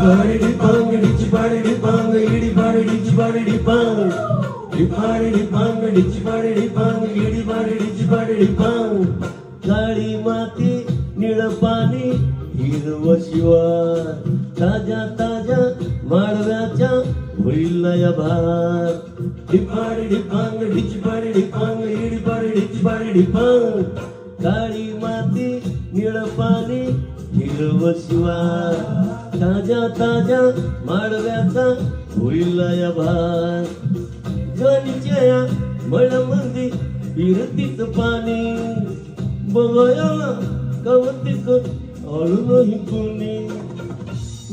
Dipari dipang, dichipari dipang, idipari dichipari dipang. Dipari dipang, dichipari dipang, idipari dichipari dipang. काळी माती निळ पाणी हिरवं शिवार ताज्या ताज्या माळव्याच्या होईल या भार. डिपाडी डिपांग डिचपाडी डिपांग इडीपाडी डिचपाडी डिपांग. काळी माती निळ पाणी हिरवं शिवार ताज्या ताज्या माळव्याचा होईल या भार. ज्वानीच्या या मळमंदी फिरतीच पाणी बघायला कवतीच अळूनही कुणी.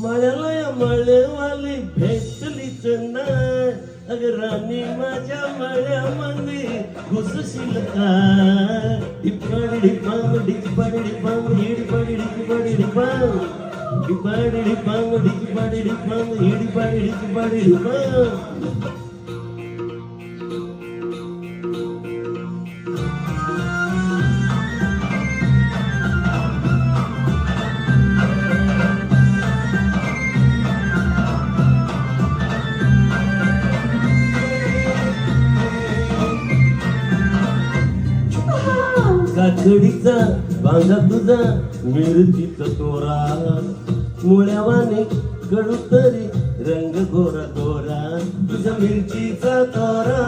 माळ्याला या माळेवाली भेटलीच नाही. अगं राणी माझ्या माळ्यामध्ये घुसशील काय. डिपाडी डिपांग डिचपाडी डिपांग हिडीपाडी डिचपाडी डिपांग. डिपाडी डिपांग डिचपाडी डिपांग हिडीपाडी डिचपाडी डिपांग. काकडीचा बांधा तुझा मिरचीचा तोरा मुळ्यावाने कडू तरी रंग गोरा गोरा. तुझ्या मिरचीचा तोरा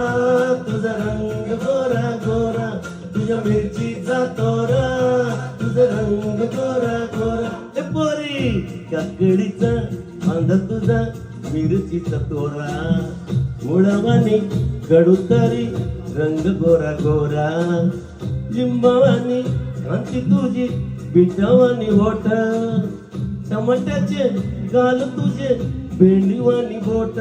तुझा रंग गोरा गोरा. तुझ्या मिरचीचा तोरा तुझा रंग गोरा गोरा. ए पोरी काकडीचा बांधा तुझा मिरचीचा तोरा मुळ्यावाने कडू तरी रंग गोरा गोरा. लिंबावानी कांती तुझी बिटावानी होठ टमाट्याचे गाल तुझे भेंडीवानी बोट.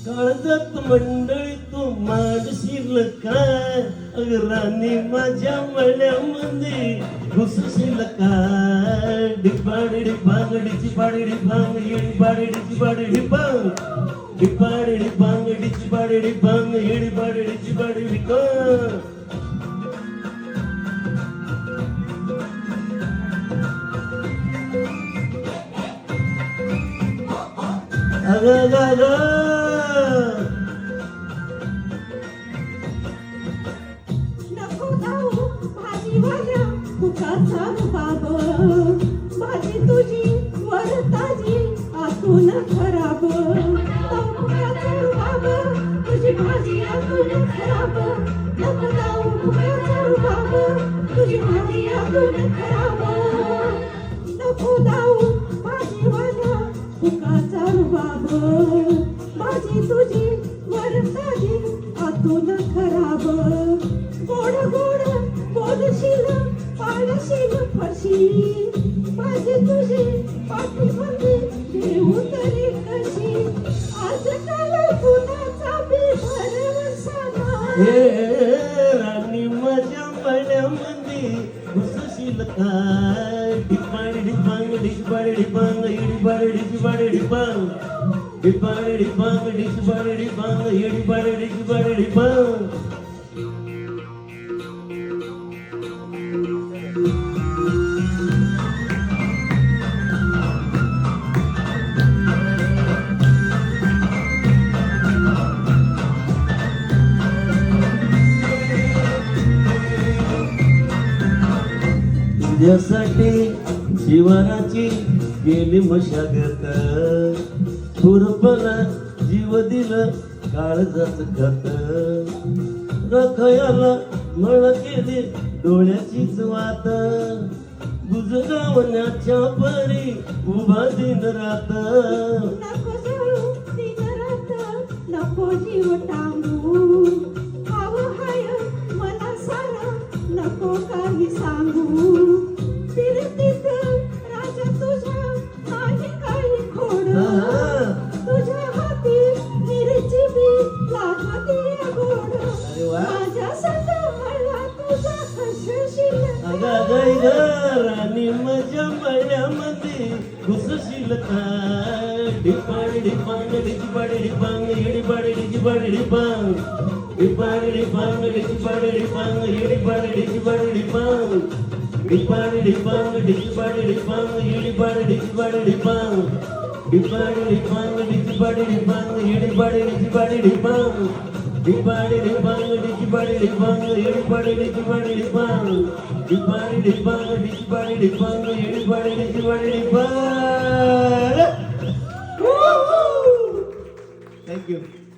काळजात मंडळी तू मांडशील काय. अगं राणी माझ्या मळ्यामध्ये घुसशील काय. डिपाडी डिपांग डिचपाडी डिपांग इडीपाडी डिचपाडी डिपांग. डिपाडी डिपांग डिचपाडी डिपांग इडीपाडी डिचपाडी डिपांग. नको जाऊ भाजीवाल्या फुकाचा रुबाब. भाजी तुझी वर ताजी आतून खराब. फुकाचा रुबाब तुझी भाजी आतून खराब. नको जाऊ फुकाचा रुबाब तुझी भाजी आतून खराब. नको जाऊ भाजीवाल्या फुकाचा रुबाब. भाजी तुझी वर ताजी आतून खराब. गोड गोड बोलशील पाळशील फरशी. भाजी तुझी पाठीमध्ये देऊ तरी कशी. आजकाल कुणाचा बी भरवसा नाही. राणी माझ्या मळ्यामध्ये घुसशील काय. डिपाडी डिपांग डिचपाडी डिपांग इडीपाडी डिचपाडी डिपांग. डिपाडी डिपांग डिचपाडी डिपांग इडीपाडी डिचपाडी डिपांग. तुझ्यासाठी जीवनाची गेली मशागत. खुरपला जीव दिलं काळजाच खत. रखयाला मळ केली डोळ्याचीच वात. बुजगावण्याच्या परी उभा दिन रात. नको जळू दिन रात नको जीव टांगू. हवं हाय मला सारा नको काही सांगू. फिरतीत राजा तुझ्या नाही काही खोड. तुझ्या हाती मिरची बी लागते गोड. माझ्या संग मला तुझा हसशील राणी माझ्या मळ्यामध्ये घुसशील काय. डिपाडी डिपांग डिचपाडी डिपांग इडीपाडी डिचपाडी डिपांग. डिपाडी डिपांग डिचपाडी डिपांग इडीपाडी डिचपाडी डिपांग. डिपाडी डिपांग डिचपाडी डिपांग इडीपाडी डिचपाडी डिपांग. டிப்பாடி டிப்பாங்க டிச்சிபாடி டிப்பாங்க இடிபாடி டிச்சிபாடி டிப்பாங்க டிப்பாடி டிப்பாங்க டிச்சிபாடி டிப்பாங்க இடிபாடி டிச்சிபாடி டிப்பாங்க டிப்பாடி டிப்பாங்க டிச்சிபாடி டிப்பாங்க இடிபாடி டிச்சிபாடி டிப்பாங்க. Thank you.